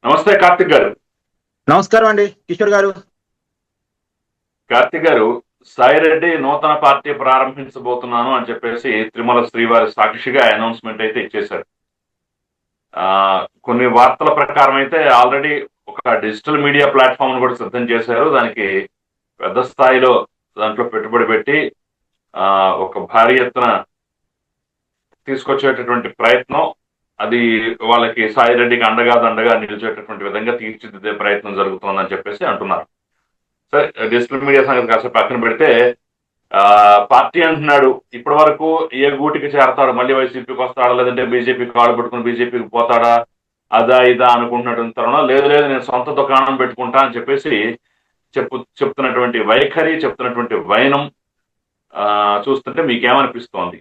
నమస్తే కార్తిక్ గారు. నమస్కారం అండి కిషోర్ గారు. కార్తిక్ గారు, సాయిరెడ్డి నూతన పార్టీ ప్రారంభించబోతున్నాను అని చెప్పేసి తిరుమల శ్రీవారి సాక్షిగా అనౌన్స్మెంట్ అయితే ఇచ్చేశారు. కొన్ని వార్తల ప్రకారం అయితే ఆల్రెడీ ఒక డిజిటల్ మీడియా ప్లాట్ఫామ్ కూడా సిద్ధం చేశారు. దానికి పెద్ద స్థాయిలో దాంట్లో పెట్టుబడి పెట్టి ఒక భారీ ఎత్తున తీసుకొచ్చేటటువంటి ప్రయత్నం, అది వాళ్ళకి సాయిరెడ్డికి అండగా దండగా నిలిచేటటువంటి విధంగా తీర్చిదిద్దే ప్రయత్నం జరుగుతోందని చెప్పేసి అంటున్నారు. సరే, డిజిటల్ మీడియా సంగతి కాస్త పక్కన పెడితే పార్టీ అంటున్నాడు ఇప్పటి వరకు ఏ గూటికి చేరతాడు, మళ్ళీ వైసీపీకి వస్తాడా లేదంటే బీజేపీకి కాళ్ళు పెట్టుకుని బీజేపీకి పోతాడా, అదా ఇదా అనుకుంటున్నటువంటి తరుణం లేదు లేదు నేను సొంత దుకాణం పెట్టుకుంటా అని చెప్పేసి చెప్తున్నటువంటి వైఖరి, చెప్తున్నటువంటి వైనం చూస్తుంటే మీకేమనిపిస్తోంది?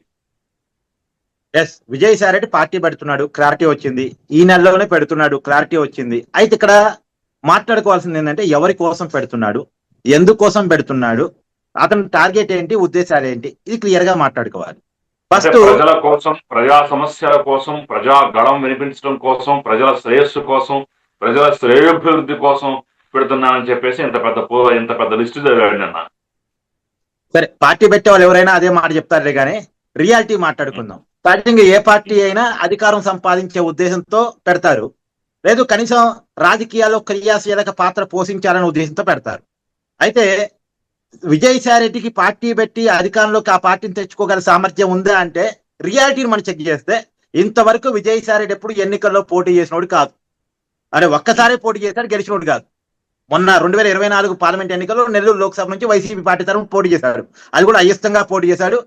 విజయసాయిరెడ్డి పార్టీ పెడుతున్నాడు, క్లారిటీ వచ్చింది. ఈ నెలలోనే పెడుతున్నాడు, క్లారిటీ వచ్చింది. అయితే ఇక్కడ మాట్లాడుకోవాల్సింది ఏంటంటే ఎవరి కోసం పెడుతున్నాడు, ఎందుకోసం పెడుతున్నాడు, అతని టార్గెట్ ఏంటి, ఉద్దేశాలు ఏంటి, ఇది క్లియర్ గా మాట్లాడుకోవాలి. ఫస్ట్ ప్రజల కోసం, ప్రజా సమస్యల కోసం, ప్రజా గళం వినిపించడం కోసం, ప్రజల శ్రేయస్సు కోసం, ప్రజల శ్రేయోభివృద్ధి కోసం పెడుతున్నానని చెప్పేసి ఇంత పెద్ద లిస్టు చదివాడు నిన్న. సరే, పార్టీ పెట్టే వాళ్ళు ఎవరైనా అదే మాట చెప్తారులే కానీ రియాలిటీ మాట్లాడుకుందాం. స్టార్టింగ్ ఏ పార్టీ అయినా అధికారం సంపాదించే ఉద్దేశంతో పెడతారు, లేదు కనీసం రాజకీయాల్లో క్రియాశీలక పాత్ర పోషించాలనే ఉద్దేశంతో పెడతారు. అయితే విజయసాయిరెడ్డికి పార్టీ పెట్టి అధికారంలోకి ఆ పార్టీని తెచ్చుకోగల సామర్థ్యం ఉందా అంటే రియాలిటీని మనం చెక్ చేస్తే ఇంతవరకు విజయసాయిరెడ్డి ఎప్పుడు ఎన్నికల్లో పోటీ చేసినోడు కాదు. అంటే ఒక్కసారి పోటీ చేశాడు, గెలిచినోడు కాదు. మొన్న 2024 పార్లమెంట్ ఎన్నికల్లో నెల్లూరు లోక్సభ నుంచి వైసీపీ పార్టీ తరఫున పోటీ చేశాడు. అది కూడా అయ్యస్తంగా పోటీ చేశాడు.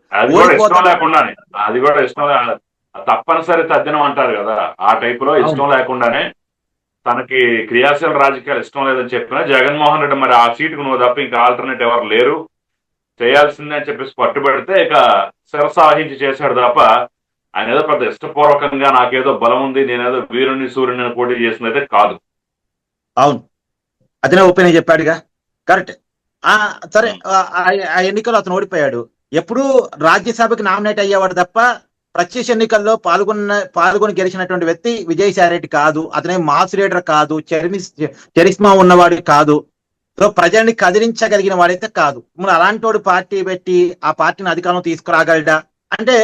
అది కూడా ఇష్టం తప్పనిసరి తద్దినం అంటారు కదా, ఆ టైప్ లో ఇష్టం లేకుండానే తనకి క్రియాశీల రాజకీయాలు ఇష్టం లేదని చెప్పినా జగన్మోహన్ రెడ్డి మరి ఆ సీటుకు నువ్వు తప్ప ఇంకా ఆల్టర్నేట్ ఎవరు లేరు, చేయాల్సిందే అని చెప్పేసి పట్టుబడితే ఇక శిరసాహించి చేశాడు తప్ప ఆయన ఏదో పెద్ద ఇష్టపూర్వకంగా నాకేదో బలం ఉంది, నేనేదో వీరుని సూర్యుని పోటీ చేసినదే కాదు. అవును, అతనే ఒపీనియన్ చెప్పాడుగా, కరెక్ట్. సరే, ఆ ఎన్నికల్లో అతను ఓడిపోయాడు. ఎప్పుడు రాజ్యసభకి నామినేట్ అయ్యేవాడు తప్ప ప్రత్యక్ష ఎన్నికల్లో పాల్గొని గెలిచినటువంటి వ్యక్తి విజయసాయిరెడ్డి కాదు. అతనే మాస్ లీడర్ కాదు, చరిస్మా ఉన్నవాడు కాదు, సో ప్రజల్ని కదిలించగలిగిన వాడైతే కాదు. మరి అలాంటి వాడు పార్టీ పెట్టి ఆ పార్టీని అధికారం తీసుకురాగలడా అంటే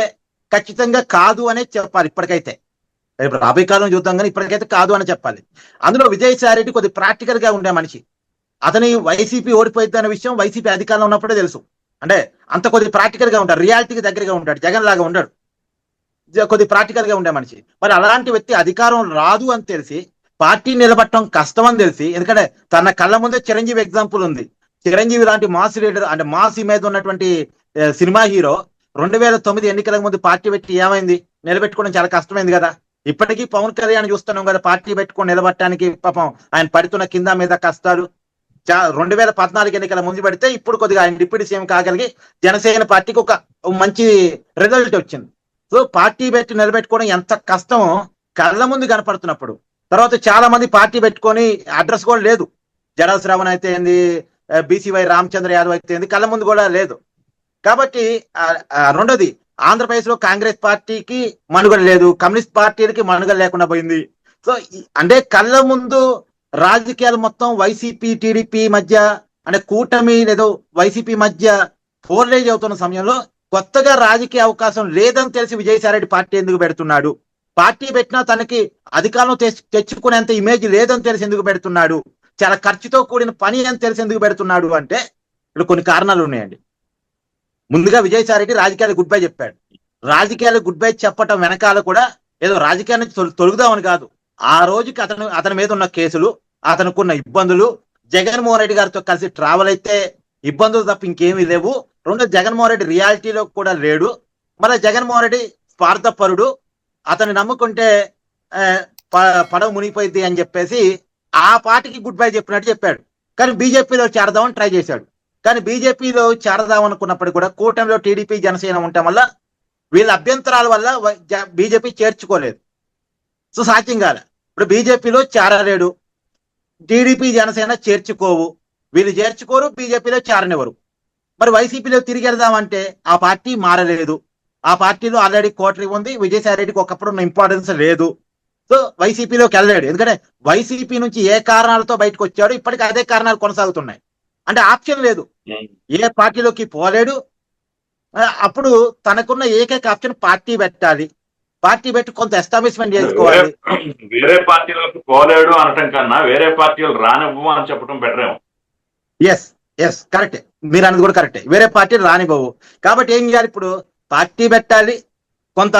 ఖచ్చితంగా కాదు అనే చెప్పాలి. ఇప్పటికైతే రాబోయే కాలం చూద్దాం కానీ ఇప్పటికైతే కాదు అని చెప్పాలి. అందులో విజయసాయిరెడ్డి కొద్ది ప్రాక్టికల్ గా ఉండే మనిషి. అతని వైసీపీ ఓడిపోయింది అనే విషయం వైసీపీ అధికారంలో ఉన్నప్పుడే తెలుసు. అంటే అంత కొద్ది ప్రాక్టికల్ గా ఉంటాడు, రియాలిటీకి దగ్గరగా ఉంటాడు, జగన్ లాగా ఉంటాడు, కొద్ది ప్రాక్టికల్ గా ఉండే మనిషి. మరి అలాంటి వ్యక్తి అధికారం రాదు అని తెలిసి పార్టీ నిలబట్టడం కష్టం అని తెలిసి, ఎందుకంటే తన కళ్ళ ముందే చిరంజీవి ఎగ్జాంపుల్ ఉంది. చిరంజీవి లాంటి మాస్ లీడర్, అంటే మాస్ ఇమేజ్ ఉన్నటువంటి సినిమా హీరో 2009 ఎన్నికల ముందు పార్టీ పెట్టి ఏమైంది, నిలబెట్టుకోవడం చాలా కష్టమైంది కదా. ఇప్పటికీ పవన్ కళ్యాణ్ చూస్తున్నాం కదా, పార్టీ పెట్టుకొని నిలబట్టడానికి పాపం ఆయన పడుతున్న కింద మీద కష్టాలు. 2014 ఎన్నికల ముందు పెడితే ఇప్పుడు కొద్దిగా ఆయన డిప్యూటీ సీఎం కాగలిగి జనసేన పార్టీకి ఒక మంచి రిజల్ట్ వచ్చింది. సో పార్టీ పెట్టి నిలబెట్టుకోవడం ఎంత కష్టమో కళ్ళ ముందు కనపడుతున్నప్పుడు, తర్వాత చాలా మంది పార్టీ పెట్టుకొని అడ్రస్ కూడా లేదు. జడా శ్రావణ్ అయితే ఏంది, బీసీవై రామచంద్ర యాదవ్ అయితే ఏంది, కళ్ళ ముందు కూడా లేదు. కాబట్టి రెండోది, ఆంధ్రప్రదేశ్ లో కాంగ్రెస్ పార్టీకి మనుగడ లేదు, కమ్యూనిస్ట్ పార్టీలకి మనుగడ లేకుండా పోయింది. సో అంటే కళ్ళ ముందు రాజకీయాలు మొత్తం వైసీపీ టీడీపీ మధ్య, అంటే కూటమి లేదో వైసీపీ మధ్య పోర్లేజ్ అవుతున్న సమయంలో కొత్తగా రాజకీయ అవకాశం లేదని తెలిసి విజయసాయిరెడ్డి పార్టీ ఎందుకు పెడుతున్నాడు, పార్టీ పెట్టినా తనకి అధికారం తెచ్చుకునేంత ఇమేజ్ లేదని తెలిసి ఎందుకు పెడుతున్నాడు, చాలా ఖర్చుతో కూడిన పని అని తెలిసి ఎందుకు పెడుతున్నాడు అంటే ఇక్కడ కొన్ని కారణాలు ఉన్నాయండి. ముందుగా విజయసాయిరెడ్డి రాజకీయాలు గుడ్ బై చెప్పాడు. రాజకీయాలు గుడ్ బై చెప్పటం వెనకాల కూడా ఏదో రాజకీయాన్ని తొలుగుదామని కాదు, ఆ రోజుకి అతని మీద ఉన్న కేసులు, అతనుకున్న ఇబ్బందులు, జగన్మోహన్ రెడ్డి గారితో కలిసి ట్రావెల్ అయితే ఇబ్బందులు తప్ప ఇంకేమీ లేవు. రెండు, జగన్మోహన్ రెడ్డి రియాలిటీలో కూడా లేడు. మళ్ళీ జగన్మోహన్ రెడ్డి స్వార్థపరుడు, అతన్ని నమ్ముకుంటే పడవ మునిగిపోయింది అని చెప్పేసి ఆ పార్టీకి గుడ్ బై చెప్పినట్టు చెప్పాడు. కానీ బీజేపీలో చేరదామని ట్రై చేశాడు. కానీ బీజేపీలో చేరదాం అనుకున్నప్పటికీ కూడా కూటమిలో టీడీపీ జనసేన ఉండటం వల్ల వీళ్ళ అభ్యంతరాల వల్ల బీజేపీ చేర్చుకోలేదు. సో సాధ్యం కాలే. ఇప్పుడు బీజేపీలో చేరలేడు, టీడీపీ జనసేన చేర్చుకోవు, వీళ్ళు చేర్చుకోరు, బీజేపీలో చేరనివ్వరు. మరి వైసీపీలో తిరిగి వెళ్దామంటే ఆ పార్టీ మారలేదు, ఆ పార్టీలో ఆల్రెడీ కోటరీ ఉంది, విజయసాయిరెడ్డికి ఒకప్పుడు ఉన్న ఇంపార్టెన్స్ లేదు. సో వైసీపీలోకి వెళ్ళలేడు. ఎందుకంటే వైసీపీ నుంచి ఏ కారణాలతో బయటకు వచ్చాడు, ఇప్పటికీ అదే కారణాలు కొనసాగుతున్నాయి. అంటే ఆప్షన్ లేదు, ఏ పార్టీలోకి పోలేడు. అప్పుడు తనకున్న ఏకైక ఆప్షన్ పార్టీ పెట్టాలి. పార్టీ పెట్టి కొంత ఎస్టాబ్లిష్మెంట్ చేసుకోవాలి. వేరే పార్టీలోకి పోలేడు అనటం కన్నా వేరే పార్టీలు రానివ్వు అని చెప్పడం బెటర్ ఏమో. ఎస్ కరెక్టే, మీరు అన్నది కూడా కరెక్టే. వేరే పార్టీలు రానివ్వవు. కాబట్టి ఏం చేయాలి? ఇప్పుడు పార్టీ పెట్టాలి, కొంత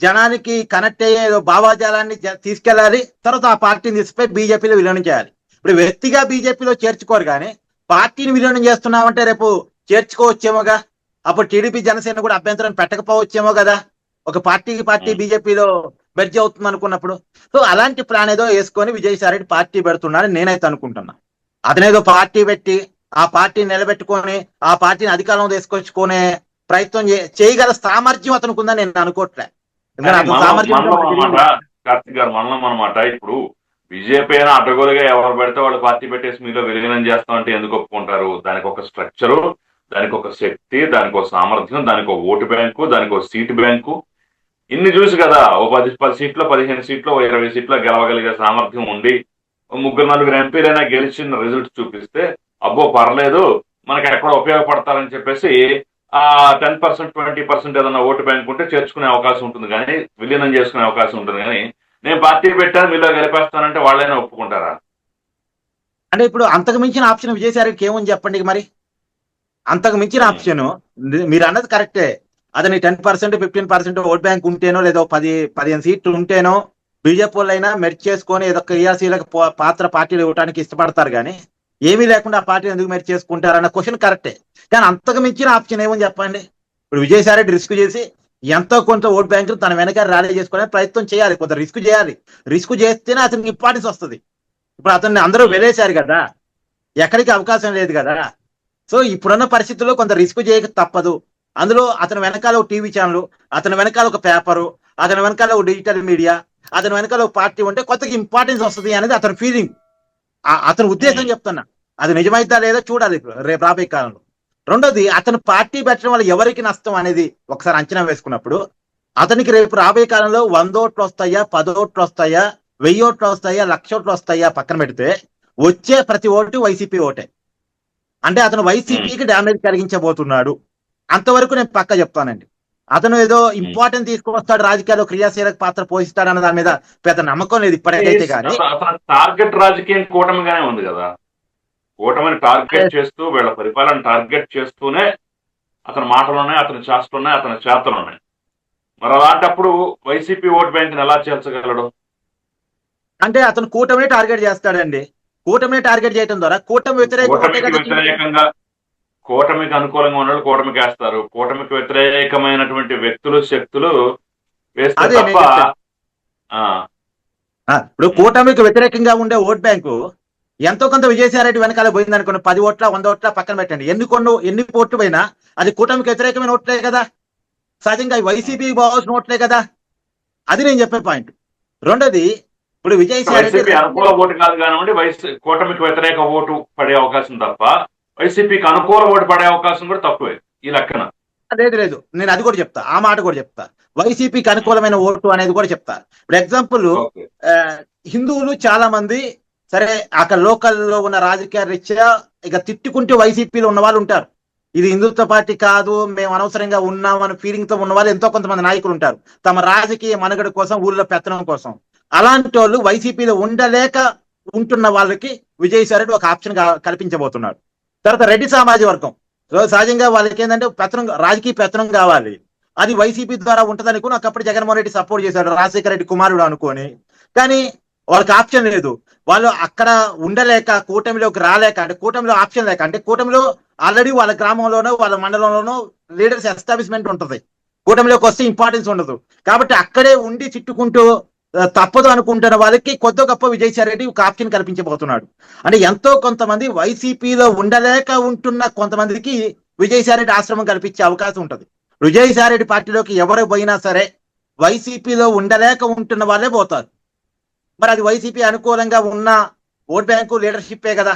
జనానికి కనెక్ట్ అయ్యే భావాజాలాన్ని తీసుకెళ్ళాలి. తర్వాత ఆ పార్టీని తీసుకుపోయి బీజేపీలో విలీనం చేయాలి. ఇప్పుడు వ్యక్తిగా బీజేపీలో చేర్చుకోరు, కానీ పార్టీని విలీనం చేస్తున్నామంటే రేపు చేర్చుకోవచ్చేమోగా. అప్పుడు టీడీపీ జనసేన కూడా అభ్యంతరం పెట్టకపోవచ్చేమో కదా, ఒక పార్టీ బీజేపీలో బెర్జ్ అవుతుంది అనుకున్నప్పుడు. సో అలాంటి ప్లాన్ ఏదో వేసుకొని విజయసాయి రెడ్డి పార్టీ పెడుతున్నాడని నేనైతే అనుకుంటున్నా. అతనేదో పార్టీ పెట్టి ఆ పార్టీని నిలబెట్టుకొని ఆ పార్టీని అధికారంలో తీసుకొచ్చుకునే ప్రయత్నం చేయగల సామర్థ్యం అతనికి ఉందని నేను అనుకోవట్లే. కార్తిక్ గారు మనలం అనమాట. ఇప్పుడు బీజేపీ అయినా అడ్డగోలుగా ఎవరు పెడితే వాళ్ళు పార్టీ పెట్టేసి మీలో విలీనం చేస్తామంటే ఎందుకు ఒప్పుకుంటారు? దానికి ఒక స్ట్రక్చరు, దానికి ఒక శక్తి, దానికి ఒక సామర్థ్యం, దానికి ఒక ఓటు బ్యాంకు, దానికి ఒక సీటు బ్యాంకు, ఇన్ని చూసి కదా ఓ 10 సీట్లో 15 సీట్లో 20 సీట్లో గెలవగలిగే సామర్థ్యం ఉండి 3-4 ఎంపీలైనా గెలిచిన రిజల్ట్ చూపిస్తే అబ్బో పర్లేదు మనకి ఎక్కడ ఉపయోగపడతారని చెప్పేసి ఆ 10%, 20% ఏదైనా ఓటు బ్యాంక్ ఉంటే చేర్చుకునే అవకాశం ఉంటుంది, కానీ విలీనం చేసుకునే అవకాశం ఉంటుంది. కానీ నేను పార్టీ పెట్టాను మీలో గెలిపేస్తానంటే వాళ్ళైనా ఒప్పుకుంటారా? అంటే ఇప్పుడు అంతకు మించిన ఆప్షన్ విజయసాయి రెడ్డికి ఏముంది చెప్పండి. మరి అంతకు మించిన ఆప్షన్ మీరు అన్నది కరెక్టే. అతని 10%, 15% ఓట్ బ్యాంక్ ఉంటేనో లేదో 10-15 సీట్లు ఉంటేనో బీజేపీ వాళ్ళైనా మెర్జ్ చేసుకొని ఏదో క్రియాశీలక పాత్ర పార్టీలు ఇవ్వడానికి ఇష్టపడతారు, కానీ ఏమీ లేకుండా ఆ పార్టీ ఎందుకు మెర్జ్ చేసుకుంటారన్న క్వశ్చన్ కరెక్టే. కానీ అంతకు మించిన ఆప్షన్ ఏమని చెప్పండి. ఇప్పుడు విజయసాయి రెడ్డి రిస్క్ చేసి ఎంతో కొంత ఓట్ బ్యాంకులు తన వెనక ర్యాలీ చేసుకునే ప్రయత్నం చేయాలి, కొంత రిస్క్ చేయాలి. రిస్క్ చేస్తేనే అతనికి ఇంపార్టెన్స్ వస్తుంది. ఇప్పుడు అతన్ని అందరూ వెలేశారు కదా, ఎక్కడికి అవకాశం లేదు కదా. సో ఇప్పుడున్న పరిస్థితుల్లో కొంత రిస్క్ చేయక తప్పదు. అందులో అతని వెనకాల ఒక టీవీ ఛానల్, అతని వెనకాల ఒక పేపరు, అతని వెనకాల ఒక డిజిటల్ మీడియా, అతని వెనకాల ఒక పార్టీ ఉంటే కొత్తగా ఇంపార్టెన్స్ వస్తుంది అనేది అతని ఫీలింగ్, అతని ఉద్దేశం చెప్తున్నా. అది నిజమైతే లేదో చూడాలి రేపు రాబోయే కాలంలో. రెండోది, అతను పార్టీ పెట్టడం వల్ల ఎవరికి నష్టం అనేది ఒకసారి అంచనా వేసుకున్నప్పుడు అతనికి రేపు రాబోయే కాలంలో 100 ఓట్లు వస్తాయా, 10 ఓట్లు వస్తాయా, 1000 ఓట్లు వస్తాయా, 1,00,000 ఓట్లు వస్తాయా పక్కన పెడితే వచ్చే ప్రతి ఓటు వైసీపీ ఓటే. అంటే అతను వైసీపీకి డ్యామేజ్ కలిగించబోతున్నాడు. అంతవరకు నేను పక్క చెప్తానండి. అతను ఏదో ఇంపార్టెంట్ తీసుకొస్తాడు, రాజకీయాల్లో క్రియాశీలక పాత్ర పోషిస్తాడు అన్న దాని మీద పెద్ద నమ్మకం లేదు ఇప్పటికైతే. కానీ టార్గెట్ రాజకీయం కూటమిగానే ఉంది కదా. కూటమిని టార్గెట్ చేస్తూ వీళ్ళ పరిపాలన టార్గెట్ చేస్తూనే అతని మాటలున్నాయి, అతని చేష్టలున్నాయి, అతని చేతలు ఉన్నాయి. మరి అలాంటప్పుడు వైసీపీ ఓట్ బ్యాంక్ ఎలా చేర్చగలడు? అంటే అతను కూటమిని టార్గెట్ చేస్తాడండి. కూటమిని టార్గెట్ చేయడం ద్వారా కూటమి వ్యతిరేకంగా కూటమికి అనుకూలంగా ఉన్న వాళ్ళు కూటమికి వేస్తారు, కూటమికి వ్యతిరేకమైనటువంటి వ్యక్తులు శక్తులు వేస్తే తప్ప. ఇప్పుడు కూటమికి వ్యతిరేకంగా ఉండే ఓట్ బ్యాంకు ఎంతో కొంత విజయసాయి రెడ్డి వెనకాల పోయింది అనుకోండి, 10 ఓట్ల 100 ఓట్ల పక్కన పెట్టండి, ఎన్ని ఓట్లు పోయినా అది కూటమికి వ్యతిరేకమైన ఓట్లే కదా, సహజంగా వైసీపీ బావాల్సిన ఓట్లే కదా. అది నేను చెప్పే పాయింట్. రెండోది, ఇప్పుడు విజయసాయి రెడ్డి అనుకూల ఓటు కాదు కానివ్వండి, కూటమికి వ్యతిరేక ఓటు పడే అవకాశం తప్ప వైసీపీకి అనుకూల ఓటు పడే అవకాశం కూడా తక్కువే ఈ లెక్కన. లేదు, నేను అది కూడా చెప్తా, ఆ మాట కూడా చెప్తా. వైసీపీకి అనుకూలమైన ఓటు అనేది కూడా చెప్తా. ఇప్పుడు ఎగ్జాంపుల్, హిందువులు చాలా మంది సరే అక్కడ లోకల్లో ఉన్న రాజకీయ రీత్యా ఇక తిట్టుకుంటూ వైసీపీలో ఉన్న వాళ్ళు ఉంటారు. ఇది హిందుత్వ పార్టీ కాదు, మేము అనవసరంగా ఉన్నాం అనే ఫీలింగ్ తో ఉన్న వాళ్ళు ఎంతో కొంతమంది నాయకులు ఉంటారు, తమ రాజకీయ మనుగడ కోసం, ఊళ్ళో పెత్తనం కోసం. అలాంటి వాళ్ళు వైసీపీలో ఉండలేక ఉంటున్న వాళ్ళకి విజయసాయి రెడ్డి ఒక ఆప్షన్ కల్పించబోతున్నాడు. తర్వాత రెడ్డి సామాజిక వర్గం సహజంగా వాళ్ళకి ఏంటంటే పెత్తనం, రాజకీయ పెత్తనం కావాలి. అది వైసీపీ ద్వారా ఉంటది అనుకుని ఒకప్పుడు జగన్మోహన్ రెడ్డి సపోర్ట్ చేశాడు, రాజశేఖర రెడ్డి కుమారుడు అనుకోని. కానీ వాళ్ళకి ఆప్షన్ లేదు. వాళ్ళు అక్కడ ఉండలేక, కూటమిలోకి రాలేక, అంటే కూటమిలో ఆప్షన్ లేక, అంటే కూటమిలో ఆల్రెడీ వాళ్ళ గ్రామంలోనో వాళ్ళ మండలంలోనో లీడర్స్ ఎస్టాబ్లిష్మెంట్ ఉంటుంది, కూటమిలోకి వస్తే ఇంపార్టెన్స్ ఉండదు. కాబట్టి అక్కడే ఉండి చిట్టుకుంటూ తప్పదు అనుకుంటున్న వాళ్ళకి కొద్ది గొప్ప విజయసాయి రెడ్డి ఒక ఆప్షన్ కల్పించబోతున్నాడు. అంటే ఎంతో కొంతమంది వైసీపీలో ఉండలేక ఉంటున్న కొంతమందికి విజయసాయి రెడ్డి ఆశ్రమం కల్పించే అవకాశం ఉంటుంది. విజయసాయి రెడ్డి పార్టీలోకి ఎవరు పోయినా సరే వైసీపీలో ఉండలేక ఉంటున్న వాళ్ళే పోతారు. మరి అది వైసీపీ అనుకూలంగా ఉన్న ఓట్ బ్యాంకు లీడర్షిప్పే కదా.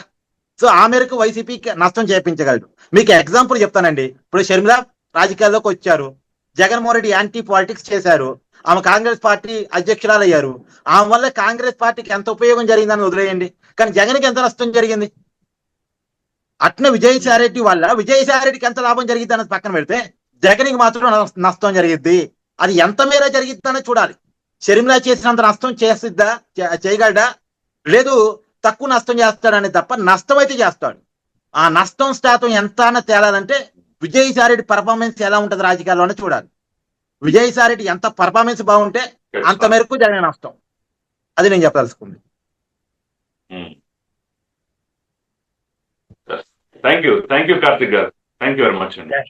సో ఆ మేరకు వైసీపీకి నష్టం చేయించగలడు. మీకు ఎగ్జాంపుల్ చెప్తానండి. ఇప్పుడు షర్మిల రాజకీయాల్లోకి వచ్చారు, జగన్మోహన్ రెడ్డి యాంటీ పాలిటిక్స్ చేశారు. ఆమె కాంగ్రెస్ పార్టీ అధ్యక్షురాలు అయ్యారు. ఆమె వల్ల కాంగ్రెస్ పార్టీకి ఎంత ఉపయోగం జరిగిందని వదిలేయండి, కానీ జగన్కి ఎంత నష్టం జరిగింది. అట్నే విజయసాయిరెడ్డి వల్ల విజయసాయిరెడ్డికి ఎంత లాభం జరిగింది అన్నది పక్కన పెడితే జగన్కి మాత్రం నష్టం జరిగిద్ది. అది ఎంత మేర జరిగిద్ది చూడాలి. షర్మిలా చేసినంత నష్టం చేసిద్దా, చేయగలడా, లేదు తక్కువ నష్టం చేస్తాడని తప్ప నష్టం అయితే చేస్తాడు. ఆ నష్టం శాతం ఎంత అని తేలాలంటే విజయసాయిరెడ్డి పర్ఫార్మెన్స్ ఎలా ఉంటుంది రాజకీయాల్లోనే చూడాలి. విజయసాయిరెడ్డి ఎంత పర్ఫార్మెన్స్ బాగుంటే అంత మేరకు జగన్ నష్టం. అది నేను చెప్పదలుచుకుంది. థ్యాంక్ యూ కార్తిక్ గారు, థ్యాంక్ యూ వెరీ మచ్ అండి.